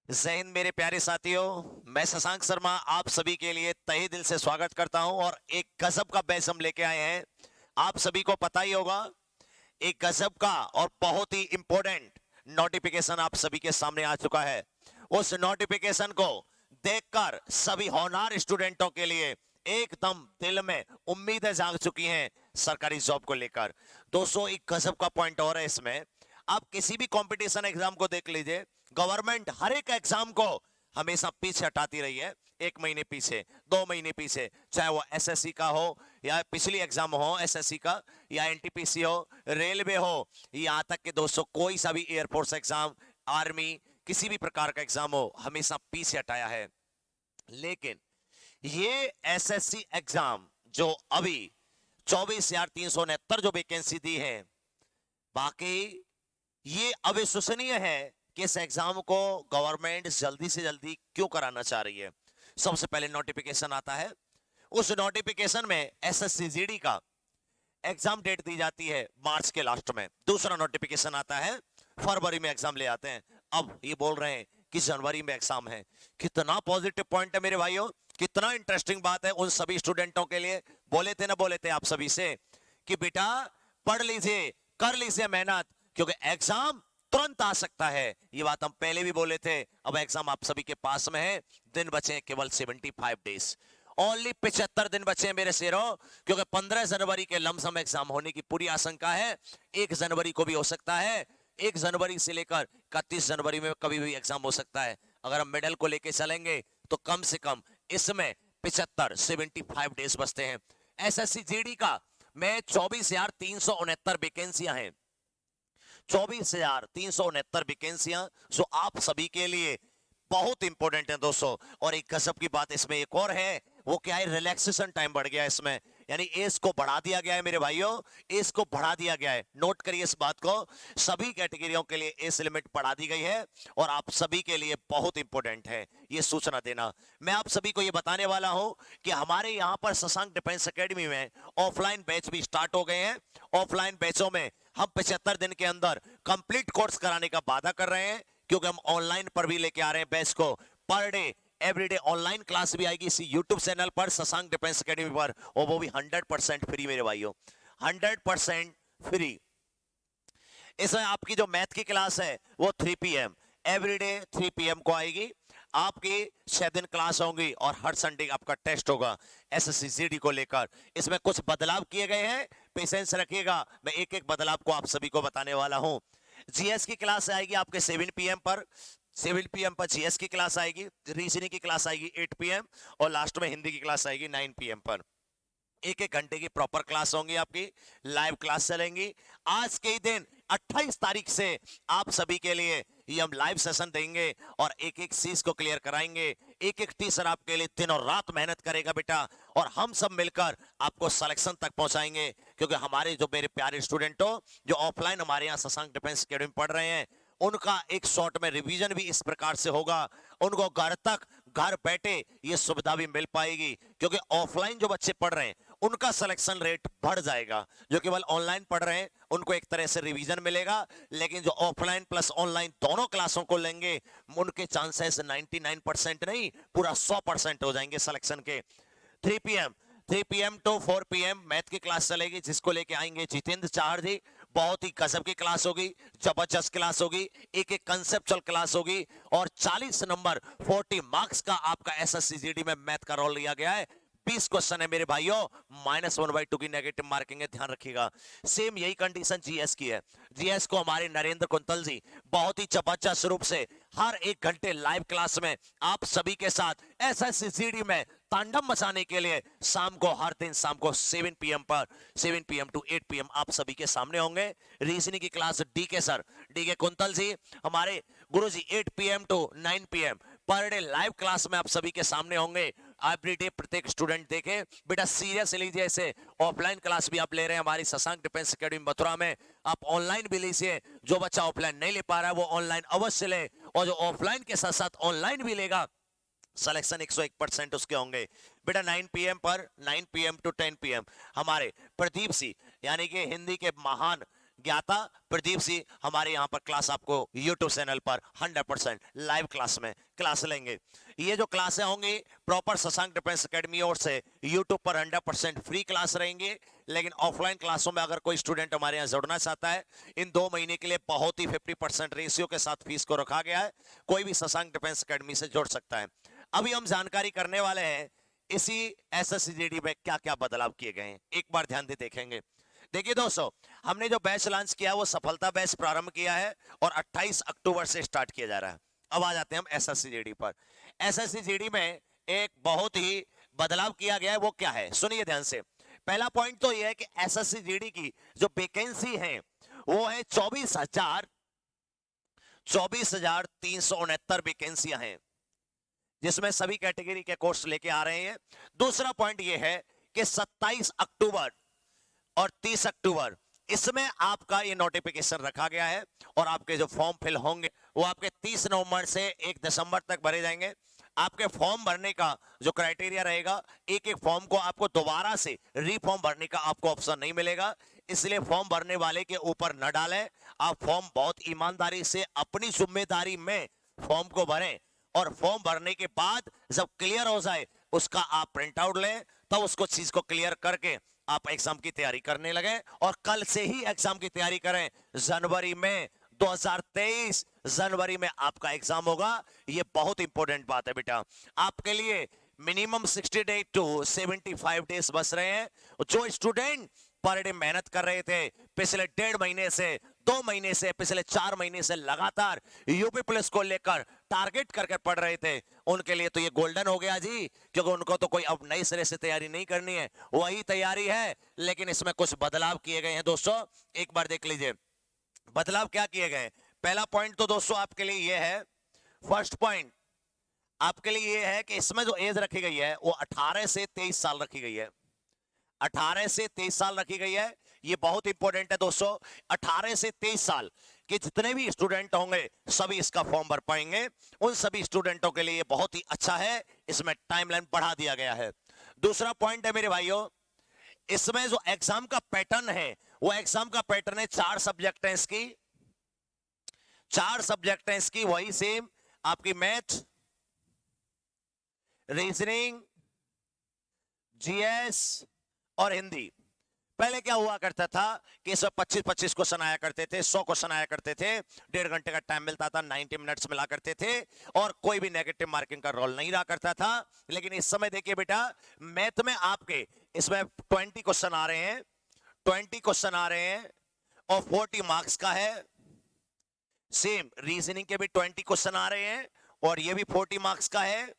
जय हिंद मेरे प्यारे साथियों। मैं शशांक शर्मा आप सभी के लिए तहे दिल से स्वागत करता हूं और एक गजब का बैच हम लेके आए हैं। आप सभी को पता ही होगा, एक गजब का और बहुत ही इंपॉर्टेंट नोटिफिकेशन आप सभी के सामने आ चुका है। उस नोटिफिकेशन को देखकर सभी होनहार स्टूडेंटों के लिए एकदम दिल में उम्मीदें जाग चुकी हैं सरकारी जॉब को लेकर। दोस्तों, एक गजब का पॉइंट और है इसमें। आप किसी भी कंपटीशन एग्जाम को देख लीजिए, गवर्नमेंट हर एक एग्जाम को हमेशा पीछे हटाती रही है। 1 महीने पीछे, 2 महीने पीछे, चाहे वो एसएससी का हो या पिछली एग्जाम हो एसएससी का, या एनटीपीसी हो, रेलवे हो, यहां तक कि दोस्तों कोई सा भी एयरफोर्स एग्जाम, आर्मी, किसी भी प्रकार का एग्जाम हो, हमेशा पीछे हटाया है। लेकिन ये एसएससी एग्जाम जो अभी 24,369 जो वैकेंसी दी है, बाकी ये अविश्वसनीय है कि इस एग्जाम को गवर्नमेंट जल्दी से जल्दी क्यों कराना चाह रही है। सबसे पहले नोटिफिकेशन आता है, उस नोटिफिकेशन में एसएससी जीडी का एग्जाम डेट दी जाती है मार्च के लास्ट में। दूसरा नोटिफिकेशन आता है, फरवरी में एग्जाम ले आते हैं। अब ये बोल रहे हैं कि जनवरी में एग्जाम है। कितना पॉजिटिव पॉइंट है मेरे भाइयों, कितना इंटरेस्टिंग बात है उन सभी स्टूडेंटों के लिए। बोले थे आप सभी से कि बेटा पढ़ लीजिए, कर लीजिए मेहनत, क्योंकि एग्जाम तुरंत आ सकता है। ये बात हम पहले भी बोले थे। अब एग्जाम आप सभी के पास में है, दिन बचे हैं केवल 75 डेज, ओनली 75 दिन बचे हैं मेरे शेरों, क्योंकि 15 जनवरी के लमसम एग्जाम होने की पूरी आशंका है। 1 जनवरी को भी हो सकता है, 1 जनवरी से लेकर 31 जनवरी में कभी भी एग्जाम हो सकता है। अगर हम मेडल को लेके चलेंगे तो कम से कम इसमें 75 डेज बचते हैं। एसएससी जीडी का में 24,369 वैकेंसियां हैं, 24,369 वैकेंसियां जो आप सभी के लिए बहुत इंपॉर्टेंट है दोस्तों। और एक गजब की बात इसमें एक और है, वो क्या है, रिलैक्सेशन टाइम बढ़ गया है इसमें, यानी एज को बढ़ा दिया गया है मेरे भाइयों, एज को बढ़ा दिया गया है। नोट करिए इस बात को, सभी कैटेगरियों के लिए एज लिमिट बढ़ा दी गई है और आप सभी के लिए बहुत इंपॉर्टेंट है ये सूचना देना। मैं आप सभी को ये बताने वाला हूं कि हमारे यहां पर शशांक डिफेंस एकेडमी में ऑफलाइन बैच भी स्टार्ट हो गए हैं। ऑफलाइन बैचों में हम 75 दिन के अंदर कंप्लीट कोर्स कराने का वादा कर रहे हैं, क्योंकि हम ऑनलाइन पर भी लेके आ रहे हैं बैच को। Per day everyday online class भी आएगी इसी यूट्यूब चैनल पर, शशांक डिफेंस एकेडमी पर, और वो भी 100% फ्री मेरे भाइयों, 100% फ्री। इसमें आपकी जो मैथ की क्लास है वो 3 PM एवरीडे 3 PM को आएगी। आपकी 6 दिन क्लास होंगी और हर संडे आपका टेस्ट होगा एसएससी जीडी को लेकर। इसमें कुछ बदलाव किए गए हैं, पेशेंस रखिएगा, मैं एक एक बदलाव को आप सभी को बताने वाला हूं। जीएस की क्लास आएगी आपके 7 PM पर, 7 PM पर जीएस की क्लास आएगी, रीजनिंग की क्लास आएगी 8 PM, और लास्ट में हिंदी की क्लास आएगी 9 PM पर। एक एक घंटे की प्रॉपर क्लास होंगी, आपकी लाइव क्लास चलेंगी। आज के ही दिन 28 तारीख से आप सभी के लिए ये हम लाइव सेशन देंगे और एक एक चीज को क्लियर कराएंगे। एक एक टीचर आपके लिए दिन और रात मेहनत करेगा बेटा, और हम सब मिलकर आपको सिलेक्शन तक पहुंचाएंगे। क्योंकि हमारे जो मेरे प्यारे स्टूडेंट हो जो ऑफलाइन हमारे यहाँ शशांक डिफेंस एकेडमी पढ़ रहे हैं, उनका एक शॉर्ट में रिवीजन भी इस प्रकार से होगा, उनको घर तक घर बैठे ये सुविधा भी मिल पाएगी। क्योंकि ऑफलाइन जो बच्चे पढ़ रहे हैं उनका सिलेक्शन रेट बढ़ जाएगा, जो केवल ऑनलाइन पढ़ रहे हैं उनको एक तरह से रिवीजन मिलेगा, लेकिन जो ऑफलाइन प्लस ऑनलाइन दोनों क्लासों को लेंगे उनके चांसेस 99% नहीं, पूरा 100% हो जाएंगे सिलेक्शन के। 3 PM टू 4 PM मैथ की क्लास चलेगी, जिसको लेके आएंगे जितेंद्र चाहर जी। बहुत ही गजब की क्लास होगी, जबरदस्त क्लास होगी, एक एक कंसेप्चुअल क्लास होगी, और 40 नंबर 40 मार्क्स का आपका एसएससी जीडी में मैथ का रोल लिया गया है। 20 क्वेश्चन है मेरे भाइयों, -1/2 की नेगेटिव मार्किंग है, ध्यान रखिएगा। सेम यही कंडीशन जीएस की है। जीएस को हमारे नरेंद्र कुंतल जी बहुत ही जबरदस्त रूप से हर 1 घंटे लाइव क्लास में आप सभी के साथ एसएससी जीडी में तांडव मचाने के लिए शाम को, हर दिन शाम को 7 PM पर, 7 PM टू 8 PM आप सभी के सामने होंगे। रीजनिंग की class DK sir, DK Kuntal ji हमारे गुरु जी 8 PM to 9 PM per day live class में आप सभी के सामने होंगे। एवरीडे प्रत्येक स्टूडेंट देखे बेटा, सीरियस लीजिए इसे। ऑफलाइन क्लास भी आप ले रहे हैं हमारी शशांक डिफेंस एकेडमी मथुरा में, आप ऑनलाइन भी लीजिए। जो बच्चा ऑफलाइन नहीं ले पा रहा है वो ऑनलाइन अवश्य ले, और जो ऑफलाइन के साथ साथ ऑनलाइन भी लेगा सिलेक्शन 101% उसके होंगे बेटा। 9 PM पर, 9 PM टू 10 PM हमारे प्रदीप सिंह, यानी कि हिंदी के महान ज्ञाता प्रदीप सिंह हमारे यहाँ पर क्लास आपको YouTube चैनल पर 100% लाइव क्लास में क्लास लेंगे। ये जो क्लासें होंगी प्रॉपर शशांक डिफेंस एकेडमी ओर से YouTube पर 100% फ्री क्लास रहेंगे। लेकिन ऑफलाइन क्लासों में अगर कोई स्टूडेंट हमारे यहाँ जुड़ना चाहता है, इन 2 महीने के लिए बहुत ही 50% रेशियो के साथ फीस को रखा गया है, कोई भी शशांक डिफेंस एकेडमी से जुड़ सकता है। अभी हम जानकारी करने वाले हैं इसी SSCGD में क्या क्या बदलाव किए गए हैं, एक बार ध्यान से देखेंगे। देखिए दोस्तों, हमने जो बैच लॉन्च किया वो सफलता बैच प्रारंभ किया है और 28 अक्टूबर से स्टार्ट किया जा रहा है। अब आ जाते हैं हम SSCGD पर। SSCGD में एक बहुत ही बदलाव किया गया है, वो क्या है सुनिए ध्यान से। पहला पॉइंट तो यह है कि SSCGD की जो वैकेंसी है वो है 24,369 वैकेंसियां हैं, जिसमें सभी कैटेगरी के कोर्स लेके आ रहे हैं। दूसरा पॉइंट यह है कि 27 अक्टूबर और 30 अक्टूबर इसमें आपका ये नोटिफिकेशन रखा गया है और आपके जो फॉर्म फिल होंगे वो आपके 30 नवंबर से 1 दिसंबर तक भरे जाएंगे। आपके फॉर्म भरने का जो क्राइटेरिया रहेगा, एक एक फॉर्म को आपको दोबारा से रीफॉर्म भरने का आपको ऑप्शन नहीं मिलेगा, इसलिए फॉर्म भरने वाले के ऊपर न डालें। आप फॉर्म बहुत ईमानदारी से अपनी जिम्मेदारी में फॉर्म को भरें और फॉर्म भरने के बाद जब क्लियर हो जाए उसका आप प्रिंट आउट लें, तब उसको चीज को क्लियर करके आप एग्जाम की तैयारी करने लगे और कल से ही एग्जाम की तैयारी करें। जनवरी में 2023 जनवरी में आपका एग्जाम होगा। ये बहुत इंपॉर्टेंट बात है बेटा, आपके लिए मिनिमम 60 डे टू 75 डेज बच रहे हैं। जो स्टूडेंट पर डे मेहनत कर रहे थे पिछले 1.5 महीने से, 2 महीने से, पिछले 4 महीने से लगातार यूपी पुलिस को लेकर टारगेट करके पढ़ रहे थे, उनके लिए तो ये गोल्डन हो गया जी, क्योंकि उनको तो कोई अब नई सिरे से तैयारी नहीं करनी है, वही तैयारी है। लेकिन इसमें कुछ बदलाव किए गए हैं दोस्तों, एक बार देख लीजिए बदलाव क्या किए गए। पहला पॉइंट तो दोस्तों आपके लिए ये है, फर्स्ट पॉइंट आपके लिए ये है कि इसमें जो एज रखी गई है वो 18 से 23 साल रखी गई है। 18 से 23 साल रखी गई है, ये बहुत इंपॉर्टेंट है दोस्तों। 18 से 23 साल के जितने भी स्टूडेंट होंगे सभी इसका फॉर्म भर पाएंगे। उन सभी स्टूडेंटों के लिए ये बहुत ही अच्छा है, इसमें टाइमलाइन बढ़ा दिया गया है। दूसरा पॉइंट है मेरे भाइयों, इसमें जो एग्जाम का पैटर्न है वो एग्जाम का पैटर्न है 4 सब्जेक्ट है इसकी, 4 सब्जेक्ट है इसकी, वही सेम आपकी मैथ, रीजनिंग, जीएस और हिंदी। पहले क्या हुआ करता था कि इसमें 25-25 क्वेश्चन आया करते थे, 100 क्वेश्चन आया करते थे, 1.5 घंटे का टाइम मिलता था, 90 मिनट्स मिला करते थे और कोई भी नेगेटिव मार्किंग का रोल नहीं रहा करता था। लेकिन इस समय देखिए बेटा, मैथ में आपके इसमें 20 क्वेश्चन आ रहे हैं, 20 क्वेश्चन आ रहे हैं और 40 मार्क्स का है। सेम रीजनिंग के भी 20 क्वेश्चन आ रहे हैं और ये भी 40 मार्क्स का है।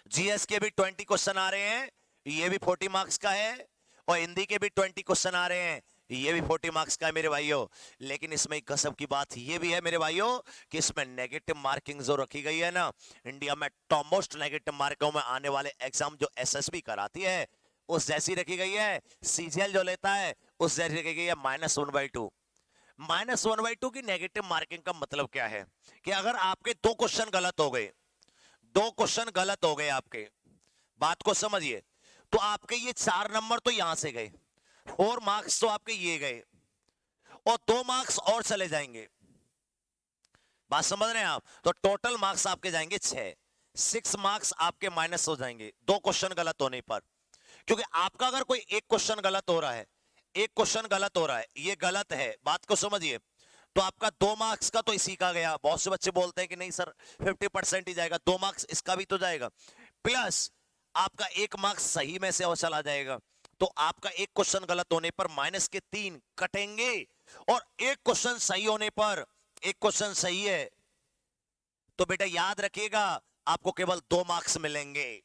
जीएस के भी 20 क्वेश्चन आ रहे हैं, ये भी 40 मार्क्स का है और हिंदी के भी 20 क्वेश्चन आ रहे हैं, ये भी 40 मार्क्स का है मेरे भाइयों। लेकिन इसमें एक गजब की बात ये भी है मेरे भाइयों कि इसमें नेगेटिव मार्किंग जो रखी गई है ना, इंडिया में टॉप मोस्ट नेगेटिव मार्कों में आने वाले एग्जाम जो एसएसबी कराती है उस जैसी रखी गई है। सीजीएल जो लेता है उस जैसी रखी गई है -1/2। -1/2 की नेगेटिव मार्किंग का मतलब क्या है कि अगर आपके 2 क्वेश्चन गलत हो गए, 2 क्वेश्चन गलत हो गए आपके, बात को समझिए, तो आपके ये 4 नंबर तो यहां से गए, 4 मार्क्स तो आपके ये गए और 2 मार्क्स और चले जाएंगे। बात समझ रहे हैं आप? तो टोटल मार्क्स आपके जाएंगे 6 मार्क्स आपके माइनस हो जाएंगे 2 क्वेश्चन गलत होने पर। क्योंकि आपका अगर कोई एक क्वेश्चन गलत हो रहा है, एक क्वेश्चन गलत हो रहा है, ये गलत है, बात को समझिए, तो आपका 2 मार्क्स का तो इसी का गया। बहुत से बच्चे बोलते हैं कि नहीं सर 50% ही जाएगा, 2 मार्क्स इसका भी तो जाएगा, प्लस आपका 1 मार्क्स सही में से और चला जाएगा। तो आपका एक क्वेश्चन गलत होने पर माइनस के 3 कटेंगे और एक क्वेश्चन सही होने पर, एक क्वेश्चन सही है तो बेटा याद रखिएगा आपको केवल 2 मार्क्स मिलेंगे।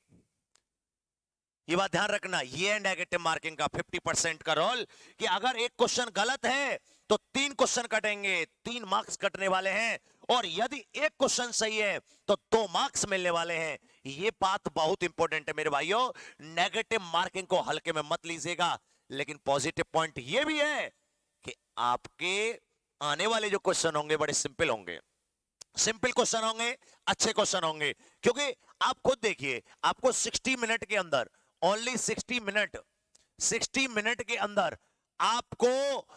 ये बात ध्यान रखना, ये है नेगेटिव मार्किंग का 50% का रोल कि अगर एक क्वेश्चन गलत है तो 3 क्वेश्चन कटेंगे, 3 मार्क्स कटने वाले हैं और यदि एक क्वेश्चन सही है तो 2 मार्क्स मिलने वाले हैं। ये बात बहुत इंपॉर्टेंट है मेरे भाइयों, नेगेटिव मार्किंग को हल्के में मत लीजिएगा। लेकिन पॉजिटिव पॉइंट ये भी है कि आपके आने वाले जो क्वेश्चन होंगे बड़े सिंपल होंगे, सिंपल क्वेश्चन होंगे, अच्छे क्वेश्चन होंगे। क्योंकि आप खुद देखिए, आपको 60 मिनट के अंदर, ओनली 60 मिनट, 60 मिनट के अंदर आपको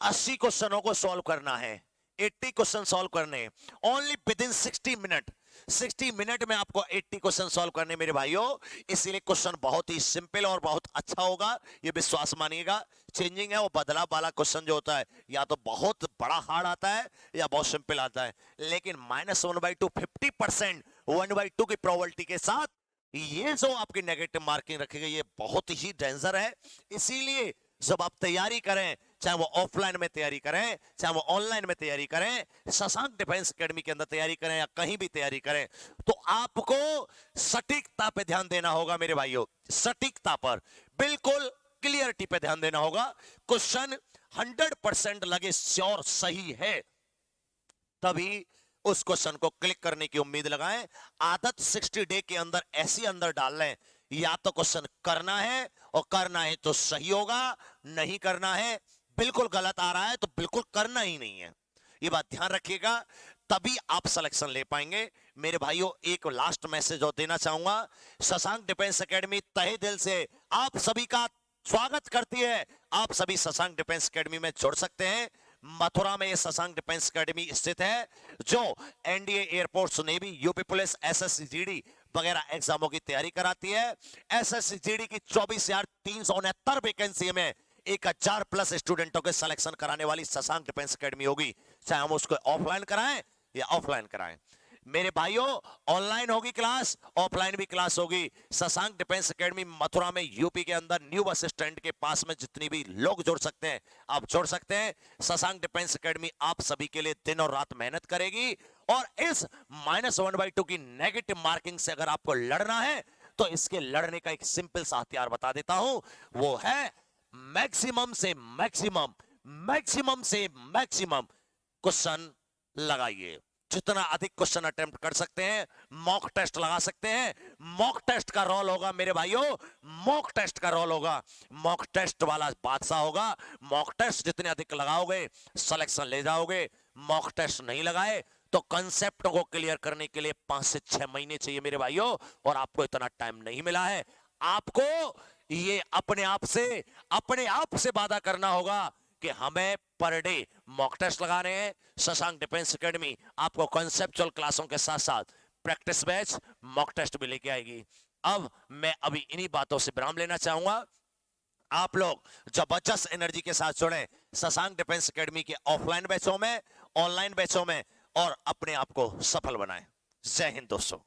80 क्वेश्चनों को सॉल्व करना है, 80 क्वेश्चन सॉल्व करने, only with in 60 minute. 60 minute में आपको 80 क्वेश्चन सॉल्व करने मेरे भाइयों। इसीलिए क्वेश्चन बहुत ही सिंपल और बहुत अच्छा होगा, ये विश्वास मानिएगा। चेंजिंग है वो बदलाव वाला क्वेश्चन जो होता है, या तो बहुत बड़ा हार्ड आता है या बहुत सिंपल आता है, लेकिन -1/2 50% 1/2 की प्रोबेबिलिटी के साथ ये जो आपकी नेगेटिव मार्किंग रखी गई, ये बहुत ही डेंजर है। इसीलिए जब आप तैयारी करें, चाहे वो ऑफलाइन में तैयारी करें, चाहे वो ऑनलाइन में तैयारी करें, शशांक डिफेंस एकेडमी के अंदर तैयारी करें या कहीं भी तैयारी करें, तो आपको सटीकता पे ध्यान देना होगा मेरे भाइयों। सटीकता पर, बिल्कुल क्लियरिटी पे ध्यान देना होगा। क्वेश्चन 100% लगे श्योर सही है, तभी उस क्वेश्चन को क्लिक करने की उम्मीद लगाएं। आदत 60 डे के अंदर ऐसी अंदर डाल लें, या तो क्वेश्चन करना है और करना है तो सही होगा, नहीं करना है, बिल्कुल गलत आ रहा है तो बिल्कुल करना ही नहीं है। ये बात ध्यान रखिएगा, तभी आप सिलेक्शन ले पाएंगे मेरे भाइयों। एक लास्ट मैसेज और देना चाहूंगा, शशांक डिफेंस एकेडमी तहे दिल से आप सभी का स्वागत करती है। आप सभी शशांक डिफेंस एकेडमी में जुड़ सकते हैं। मथुरा में शशांक डिफेंस एकेडमी स्थित है, जो NDA, air force, navy, UP police, SSC GD वगैरह एग्जामों की तैयारी कराती है। एसएससी जीडी की 24,369 वैकेंसी में 1,000+ स्टूडेंटों के सिलेक्शन कराने वाली शशांक डिफेंस एकेडमी होगी, चाहे हम उसको ऑफलाइन कराएं या ऑफलाइन कराएं। मेरे भाइयों, ऑनलाइन होगी क्लास, ऑफलाइन भी क्लास होगी। शशांक डिफेंस एकेडमी मथुरा में, यूपी के अंदर, न्यू बस स्टैंड के पास में जितनी भी लोग जुड़ सकते हैं आप जुड़ सकते हैं। शशांक डिफेंस एकेडमी आप सभी के लिए दिन और रात मेहनत करेगी, और इस -1/2 की नेगेटिव मार्किंग से अगर आपको लड़ना है, तो इसके लड़ने का एक सिंपल सा हथियार बता देता हूं, वो है मैक्सिमम से मैक्सिमम, मैक्सिमम से मैक्सिमम क्वेश्चन लगाइए। जितना अधिक क्वेश्चन अटेम्प्ट कर सकते हैं, मॉक टेस्ट लगा सकते हैं। मॉक टेस्ट का रोल होगा मेरे भाइयों, मॉक टेस्ट का रोल होगा, मॉक टेस्ट वाला बादशाह होगा। मॉक टेस्ट जितने अधिक लगाओगे सिलेक्शन ले जाओगे। मॉक टेस्ट नहीं लगाए तो कंसेप्ट को क्लियर करने के लिए 5 से 6 महीने चाहिए मेरे भाइयों, और आपको इतना टाइम नहीं मिला है। आपको ये अपने आप से वादा करना होगा कि हमें पर डे मॉक टेस्ट लगा रहे हैं। शशांक डिफेंस एकेडमी आपको कॉन्सेप्चुअल क्लासों के साथ साथ प्रैक्टिस बैच, मॉक टेस्ट भी लेके आएगी। अब मैं अभी इन्हीं बातों से विराम लेना चाहूंगा। आप लोग जबरदस्त एनर्जी के साथ जुड़े शशांक डिफेंस एकेडमी के ऑफलाइन बैचों में, ऑनलाइन बैचों में, और अपने आप को सफल बनाएं। जय हिंद दोस्तों।